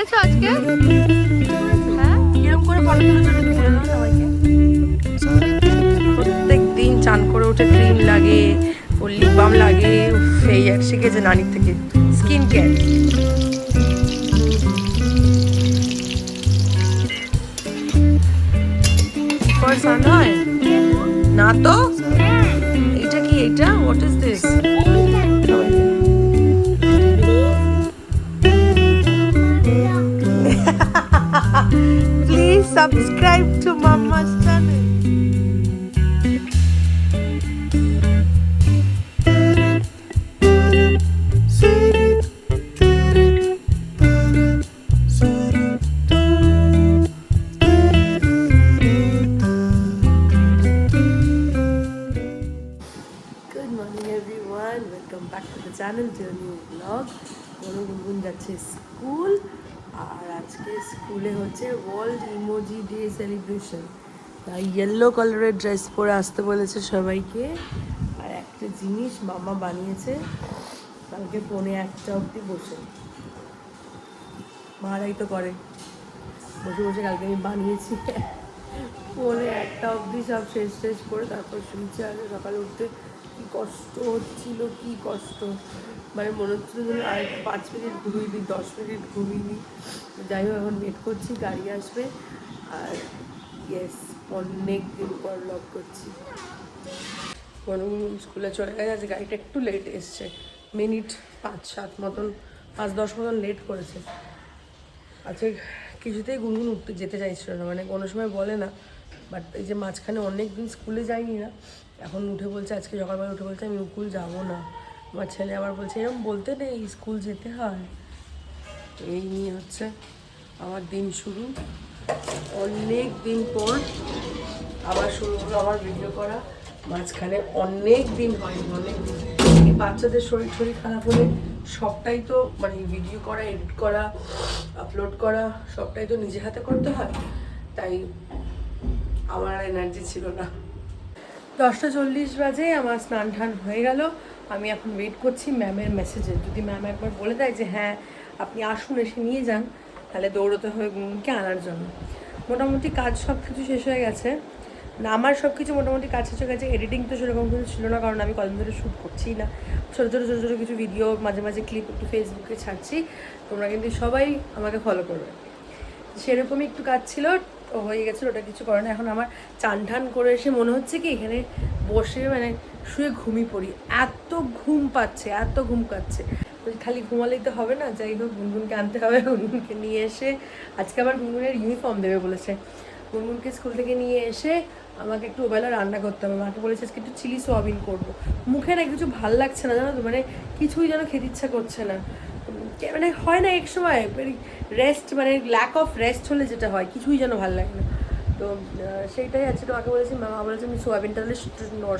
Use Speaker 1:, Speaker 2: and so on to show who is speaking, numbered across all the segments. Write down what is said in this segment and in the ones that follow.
Speaker 1: কেঁদেছো আজকে? হ্যাঁ, কিরম করে ফটো তুলেছো একটু বলে দাও সবাইকে। প্রত্যেক দিন চান করে উঠে ক্রিম লাগে, ওর লিপ বাম লাগে, এই এক শিখেছে নানির থেকে স্কিন কেয়ার। সান হয় না তো? এইটা কি? এইটা what is this? Please subscribe to Mama's channel. Good morning everyone. Welcome back to the channel to a new vlog. গুনগুন যাচ্ছে স্কুল, আর আজকে স্কুলে হচ্ছে ওয়ার্ল্ড ইমোজি ডে সেলিব্রেশন। তাই ইয়েলো কালারের ড্রেস পরে আসতে বলেছে সবাইকে। আর একটা জিনিস মামা বানিয়েছে, কালকে 1:45 অবধি বসে মারাই তো করে বসে বসে। কালকে আমি বানিয়েছি 1:45 অবধি সব শেষ করে তারপর শুনছে। আর সকালে উঠতে কী কষ্ট হচ্ছিল, কী কষ্ট, মানে মনে হচ্ছিল যেন আর 5 মিনিট ঘুমিয়ে 10 মিনিট ঘুমিয়ে। যাই হোক, এখন ওয়েট করছি গাড়ি আসবে। আর ইয়েস, অনেক দিন পর লক করছি। স্কুলে চলে গেছে, আজ গাড়িটা একটু লেট এসছে, মিনিট 5-7 মতন, 5-10 মতন লেট করেছে। আজকে কিছুতেই গুনগুন উঠতে যেতে চাইছিল না, মানে কোনো সময় বলে না, বাট এই যে মাঝখানে অনেক দিন স্কুলে যাইনি না, এখন উঠে বলছে, আজকে সকালবেলা উঠে বলছে আমি স্কুল যাবো না। আমার ছেলে আবার বলছে এরকম বলতে নেই, স্কুল যেতে হয়। এই নিয়ে হচ্ছে আমার দিন শুরু। অনেক দিন পর আবার শুরু হলো আমার ভিডিও করা। মাঝখানে অনেক দিন হয়নি, অনেক দিন। এই বাচ্চাদের শরীর খারাপ হলে সবটাই তো মানে ভিডিও করা, এডিট করা, আপলোড করা সবটাই তো নিজে হাতে করতে হয়, তাই আমার এনার্জি ছিল না। 10:40 বাজে, আমার স্নান টান হয়ে গেল। আমি এখন ওয়েট করছি ম্যামের মেসেজে। যদি ম্যাম একবার বলে দেয় যে হ্যাঁ আপনি আসুন, এসে নিয়ে যান, তাহলে দৌড়তে হবে গুনগুনকে আনার জন্য। মোটামুটি কাজ সব কিছু শেষ হয়ে গেছে না, আমার সব কিছু মোটামুটি কাজ শেষ হয়ে গেছে। এডিটিং তো সেরকম কিছু ছিল না, কারণ আমি কদিন ধরে শ্যুট করছিই না। ছোটো ছোটো কিছু ভিডিও, মাঝে মাঝে ক্লিপ একটু ফেসবুকে ছাড়ছি, তোমরা কিন্তু সবাই আমাকে ফলো করবে। সেরকমই একটু কাজ ছিল, হয়ে গেছিলো, ওটা কিছু করে না। এখন আমার চান ঠান করে এসে মনে হচ্ছে কি এখানে বসে মানে শুয়ে ঘুমিয়ে পড়ি, এত ঘুম পাচ্ছে, এত ঘুম পাচ্ছে। খালি ঘুমালেই তো হবে না, যাই হোক গুনগুনকে আনতে হবে। গুনগুনকে নিয়ে এসে আজকে আবার গুনগুনের ইউনিফর্ম দেবে বলেছে। গুনগুনকে স্কুল থেকে নিয়ে এসে আমাকে একটু ওবেলা রান্না করতে হবে। মাকে বলেছে আজকে একটু চিলি সোয়াবিন করবো। মুখে না কিছু ভাল লাগছে না, জানো তো, মানে কিছুই যেন খেতে ইচ্ছা করছে না। মানে হয় না এক সময় রেস্ট, মানে ল্যাক অফ রেস্ট হলে যেটা হয়, কিছুই যেন ভালো লাগে না। তো সেইটাই আছে। তোমাকে বলেছি, মামা বলেছে আমি সোয়াবিনটা তাহলে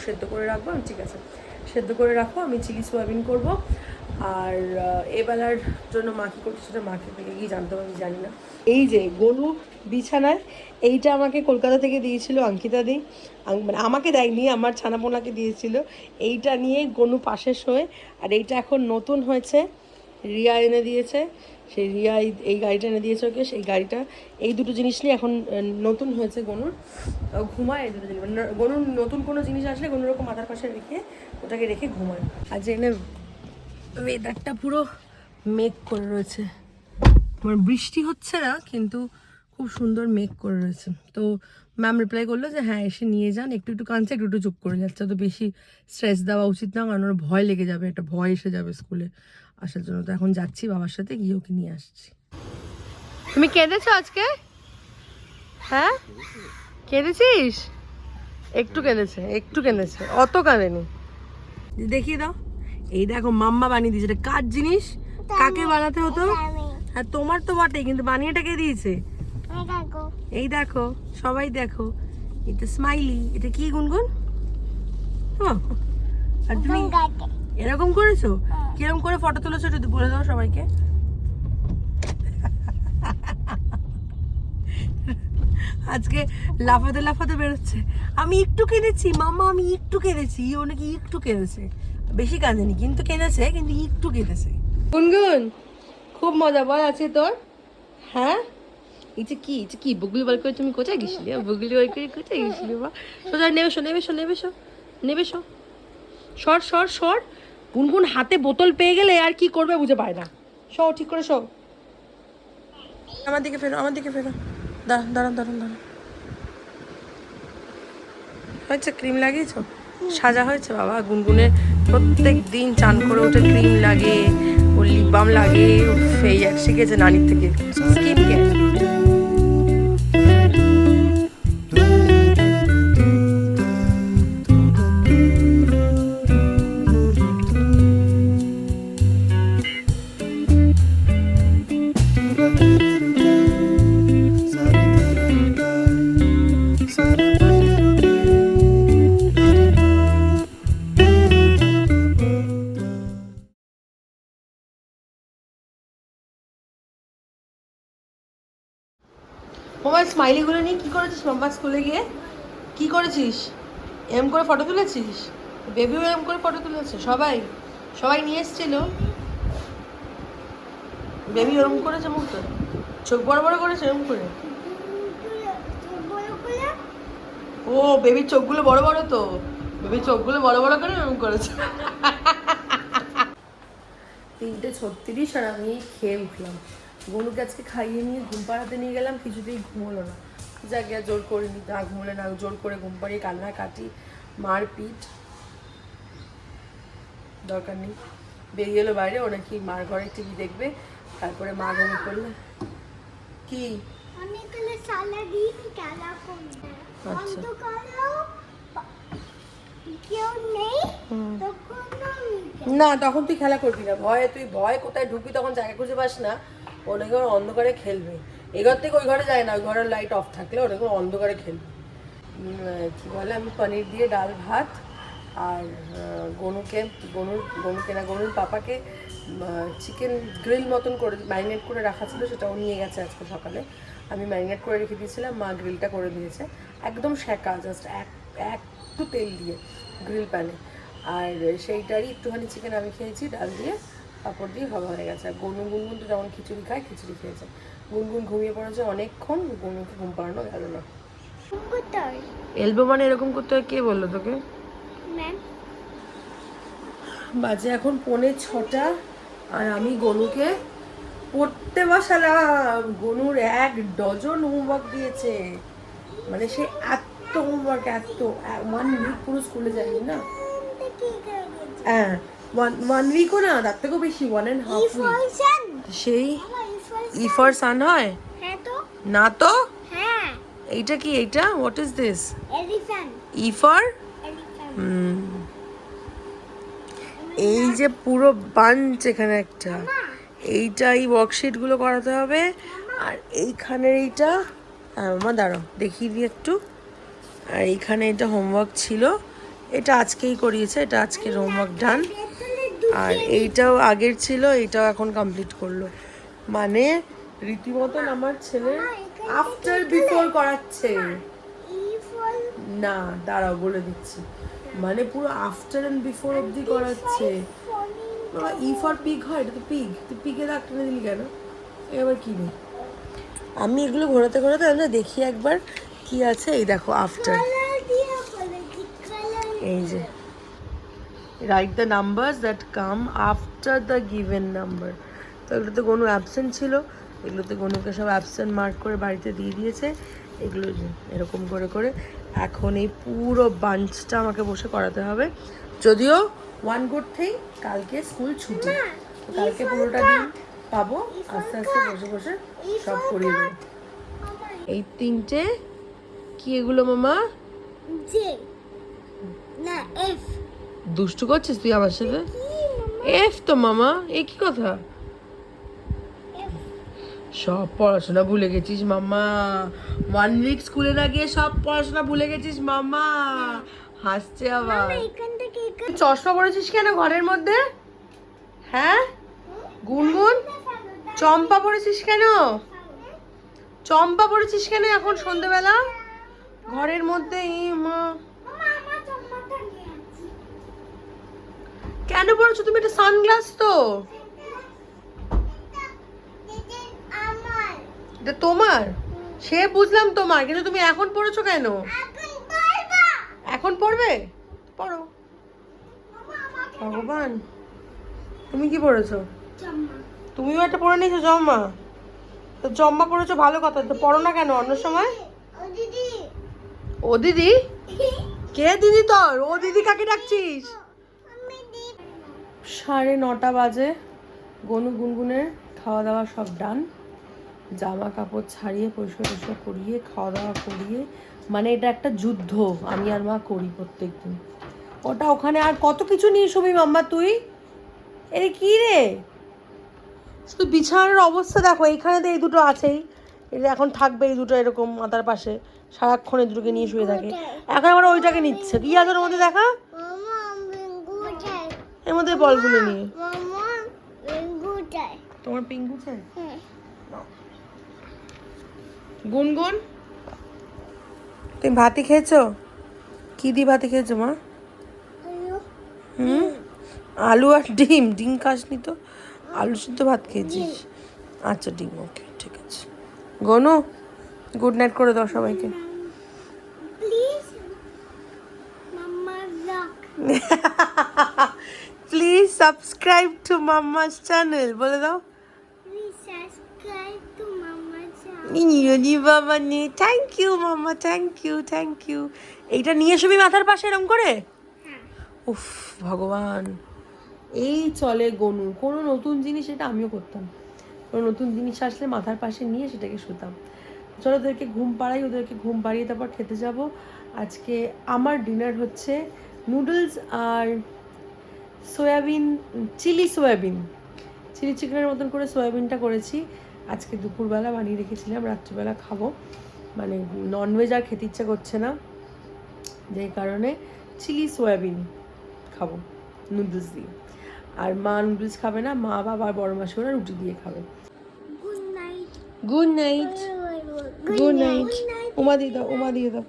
Speaker 1: সেদ্ধ করে রাখবো। আমি ঠিক আছে, সেদ্ধ করে রাখো, আমি চিলি সোয়াবিন করবো। আর এবেলার জন্য মা কী করছে সেটা মাকে থেকে গিয়ে জানতে হবে, আমি জানি না। এই যে গনু বিছানায়, এইটা আমাকে কলকাতা থেকে দিয়েছিল অঙ্কিতা দি, মানে আমাকে দেয়নি, আমার ছানাপোনাকে দিয়েছিল। এইটা নিয়ে গনু পাশে শোয়। আর এইটা এখন নতুন হয়েছে, রিয়া এনে দিয়েছে। সেই রিয়া এই গাড়িটা এনে দিয়েছে ওকে, সেই গাড়িটা, এই দুটো জিনিস নিয়ে এখন নতুন হয়েছে গনুর, ঘুমায়। এই দুটো জিনিস মানে গনুর নতুন কোনো জিনিস আসলে গনুর ওরকম মাথার পাশে রেখে ওটাকে রেখে ঘুমায়। আর যে এনে ওয়েদারটা পুরো মেঘ করে রয়েছে, মানে বৃষ্টি হচ্ছে না কিন্তু খুব সুন্দর মেঘ করে রয়েছে। তো ম্যাম রিপ্লাই করলো যে হ্যাঁ এসে নিয়ে যান। একটু একটু কাঁদছে, একটু একটু চুপ করে যাচ্ছে। তো বেশি স্ট্রেস দেওয়া উচিত না, কারণ ওর ভয় লেগে যাবে, একটা ভয় এসে যাবে স্কুলে আসার জন্য। তো এখন যাচ্ছি বাবার সাথে, গিয়ে ওকে নিয়ে আসছি। তুমি কেঁদেছো আজকে? হ্যাঁ কেঁদেছিস? একটু কেঁদেছে, অত কাঁদেনি। দেখিয়ে দাও, এই দেখো মাম্মা বানিয়ে দিয়েছে। এটা কার জিনিস? কাকে বানাতে হতো? হ্যাঁ তোমার তো বটেই, কিন্তু বানিয়েটা কে দিয়েছে? এই দেখো, সবাই দেখো, এটা স্মাইলি। এটা কি গুনগুন? আর তুমি এরকম করেছো? কিরকম করে ফটো তুলেছো যদি বলে দাও সবাইকে। আজকে লাফাতে লাফাতে বেরোচ্ছে, আমি একটু কেঁদেছি মাম্মা, আমি একটু কেঁদেছি। ও নাকি একটু কেঁদেছে, বেশি কাঁদেনি কিন্তু কেঁদেছে, কিন্তু একটু কেঁদেছে। গুনগুন খুব মজা বল আছে তোর? হ্যাঁ এটা কি বুগলি বল করে তুমি কোথায় গেছিলে? বুগলি বল করে কোথায় গেছিলে? মা সোজা নেবেশো সর গুনগুন হাতে বোতল পেয়ে গেলে আর কি করবে বুঝে পায় না। শো ঠিক করে শো। আমার দিকে ফেরো দাঁড়ান হয়েছে? ক্রিম লাগিয়েছো? সাজা হয়েছে বাবা? গুনগুনের প্রত্যেক দিন চান করে উঠে ক্রিম লাগে, ওর লিপ বাম লাগে, এই এক শিখেছে নানির থেকে স্কিন কেয়ার। মোবাইল স্মাইলিগুলো নিয়ে কী করেছিস মাম্মা? স্কুলে গিয়ে কী করেছিস? এম করে ফটো তুলেছিস? বেবিও এম করে ফটো তুলেছে? সবাই নিয়ে এসেছিল। বেবি ওরম করেছে মুখটা, চোখ বড় বড় করেছে এরম করে। ও বেবির চোখগুলো বড় বড়, তো বেবির চোখগুলো বড় বড় করে এরম করেছে। 3:36 আর আমি খেয়ে উঠলাম। গনুকে আজকে খাইয়ে নিয়ে ঘুম পাড়াতে নিয়ে গেলাম, কিছুতেই ঘুমোলো না। জায়গা জোর করে নি, না ঘুমোলে না, জোর করে ঘুম পাড়িয়ে কান্নাকাটি মারপিট, দরকার নেই। বেরিয়ে এলো বাইরে, ও নাকি মার ঘরে টিভি দেখবে, তারপরে মা ঘুমিয়ে পড়লে কি না তখন তুই খেলা করবি না, ভয় কোথায় ঢুকবি তখন জায়গা খুঁজে পাস না। ও নাকি ওর অন্ধকারে খেলবে, এই ঘর থেকে ওই ঘরে যায় না, ওই ঘরের লাইট অফ থাকলে ও নাকি অন্ধকারে খেলবে। কী বলে, আমি পনির দিয়ে ডাল ভাত আর গনুর পাপাকে চিকেন গ্রিল মতন করে ম্যারিনেট করে রাখা ছিল, সেটাও নিয়ে গেছে আজকে সকালে। আমি ম্যারিনেট করে রেখে দিয়েছিলাম, মা গ্রিলটা করে দিয়েছে, একদম সেঁকা, জাস্ট একটু তেল দিয়ে গ্রিল প্যানে। আর সেইটারই একটুখানি চিকেন আমি খেয়েছি ডাল দিয়ে, পাঁপড় দিয়ে খাওয়া হয়ে গেছে। আর গুনগুন তো যেমন খিচুড়ি খায়, খিচুড়ি খেয়েছে। গুনগুন ঘুমিয়ে পড়েছে অনেকক্ষণ, গুনগুনকে ঘুম পাড়ানো গেল না। এলবো মানে এরকম করতে হয়? কে বললো তোকে? বাজে এখন 5:45 আর আমি গনুকে পড়তে বসালাম। গনুর 1 ডজন হোমওয়ার্ক দিয়েছে, মানে সে এত হোমওয়ার্ক, 1 উইক পুরো স্কুলে যায়নি না। হ্যাঁ 1 উইকও না, তার থেকেও বেশি, 1.5 উইক। সেই ই ফর সান হয় না তো? এইটা কি? এইটা what is this? E for এই যে পুরো বাঞ্চ এখানে একটা, এইটা এই ওয়ার্কশিটগুলো করাতে হবে। আর এইখানের এইটা, আমার দাঁড়াও দেখিয়ে দিই একটু। আর এইখানে এটা হোমওয়ার্ক ছিল, এটা আজকেই করিয়েছে, এটা আজকের হোমওয়ার্ক ডান। আর এইটাও আগের ছিল, এইটাও এখন কমপ্লিট করলো। মানে রীতিমতন আমার ছেলে আফটার বিফোর করাচ্ছে। না দাঁড়াও বলে দিচ্ছি, মানে পুরো আফটার অ্যান্ড বিফোর অবধি করাচ্ছে। ই ফর পিগ হয়, এটা তো পিগ, তুই পিগে দাগ টেনে দিলি কেন? এবার কি নেই, আমি এগুলো ঘোরাতে আমরা দেখি একবার কি আছে। এই দেখো আফটার, এই যে write the numbers that come after the given number. তো এগুলোতে গনু অ্যাবসেন্ট ছিল, এগুলোতে গনুকে সব অ্যাবসেন্ট মার্ক করে বাড়িতে দিয়ে দিয়েছে। এগুলো এরকম করে এখন এই পুরো বাঞ্চটা আমাকে বসে করাতে হবে। যদিও ওয়ান গুড থিং, কালকে স্কুল ছুটি, কালকে পুরোটা দিন পাবো, আস্তে আস্তে বসে সব করিয়ে দেবো। এই 3টে কি এগুলো মামা? দুষ্টু করছিস তুই আমার সাথে? এফ তো মামা, এ কি কথা? সব পড়াশোনা ভুলে গেছিস মামা, 1 উইক স্কুলে না গিয়ে সব পড়াশোনা ভুলে গেছিস মামা। হাসছে আবার। চশমা পড়েছিস কেন ঘরের মধ্যে? হ্যাঁ গুনগুন, চম্পা পড়েছিস কেন? চম্পা পড়েছিস কেন এখন সন্ধ্যেবেলা ঘরের মধ্যে? মা কেন পড়েছো তুমি? এটা সানগ্লাস তো। এটা তোমার, সে বুঝলাম তোমার, কিন্তু তুমি এখন পড়েছো কেন? এখন পড়বে? পড়ো। ভগবান, তুমি কি পড়েছো? তুমিও একটা পড়ে নিয়েছো জম্মা? তো জম্মা পড়েছো ভালো কথা, তো পড়ো না কেন অন্য সময়? ও দিদি? কে দিদি তোর? ও দিদি কাকে ডাকছিস? 9:30 বাজে। গনু গুনগুনের খাওয়া দাওয়া সব ডান। জামা কাপড় ছাড়িয়ে পরিষ্কার টরিষ্কার করিয়ে খাওয়া দাওয়া করিয়ে, মানে এটা একটা যুদ্ধ আমি আর মা করি প্রত্যেকদিন। ওটা ওখানে আর কত কিছু নিয়ে শোবি মাম্মা তুই? এরে কি রে, শুধু বিছানার অবস্থা দেখো, এইখানে তো এই দুটো আছেই, এটা এখন থাকবে এই দুটো এরকম মাথার পাশে, সারাক্ষণ এই দুটোকে নিয়ে শুয়ে থাকে। এখন আবার ওইটাকে নিচ্ছে, কি আছে ওর মধ্যে দেখা, এর মধ্যে বলগুলো নিয়ে। তোমার পিঙ্গু চাই? গুনগুন, তুমি ভাতই খেয়েছো? কি দিয়ে ভাতই খেয়েছো মা? আলু আর ডিম। ডিম খাসনি তো? আলু সিদ্ধ ভাত খেয়েছিস? আচ্ছা ডিম, ওকে ঠিক আছে। গনু, গুড নাইট করে দাও সবাইকে। Please subscribe to mamma's channel বলে দাও। বাবা নে, thank you mamma, thank you thank you. এইটা নিয়ে শুবি মাথার পাশে এরম করে? উফ ভগবান, এই চলে গনু। কোনো নতুন জিনিস, এটা আমিও করতাম, কোনো নতুন জিনিস আসলে মাথার পাশে নিয়ে সেটাকে শুতাম। চলো ওদেরকে ঘুম পাড়াই, ওদেরকে ঘুম পাড়িয়ে তারপর খেতে যাব। আজকে আমার ডিনার হচ্ছে নুডলস আর সয়াবিন, চিলি সয়াবিন, চিলি চিকেনের মতন করে সয়াবিনটা করেছি। আজকে দুপুরবেলা বানিয়ে রেখেছিলাম, রাত্রিবেলা খাবো, মানে ননভেজ আর খেতে ইচ্ছা করছে না, যেই কারণে চিলি সয়াবিন খাবো নুডলস দিয়ে। আর মা নুডলস খাবে না, মা বাবা আর বড় মাসি ওরা রুটি দিয়ে খাবে। Good night, good night. Uma দিয়ে দাও, উমা দিয়ে দাও।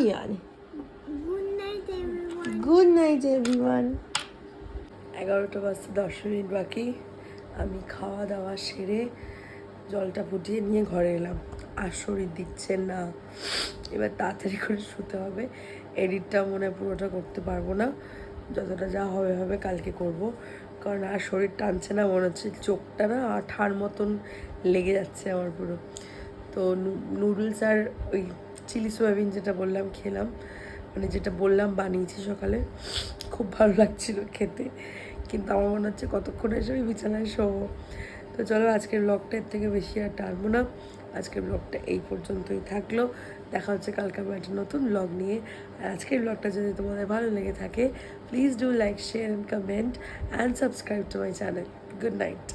Speaker 1: ইয়ানি গুড নাইট এভরিওয়ান। 11টা বাজতে 10 মিনিট বাকি। আমি খাওয়া দাওয়া সেরে জলটা ফুটিয়ে নিয়ে ঘরে এলাম, আর শরীর দিচ্ছে না। এবার তাড়াতাড়ি করে শুতে হবে। এডিটটা মনে হয় পুরোটা করতে পারবো না, যতটা যা হবে হবে কালকে করব, কারণ আর শরীর টানছে না, মনে হচ্ছে চোখটা না আঠার মতন লেগে যাচ্ছে আমার পুরো। তো নুডলস আর ওই চিলি সয়াবিন যেটা বললাম খেলাম, মানে যেটা বললাম বানিয়েছি সকালে, খুব ভালো লাগছিল খেতে, কিন্তু আমার মনে হচ্ছে কতক্ষণ এসে আমি বিছানায় শোবো। তো চলো আজকের ব্লগটা এর থেকে বেশি আর টানবো না, আজকের ব্লগটা এই পর্যন্তই থাকলো। দেখা হচ্ছে কালকে আমার একটা নতুন ব্লগ নিয়ে। আর আজকের ব্লগটা যদি তোমাদের ভালো লেগে থাকে, please do like, share and comment and subscribe to my channel. Good night.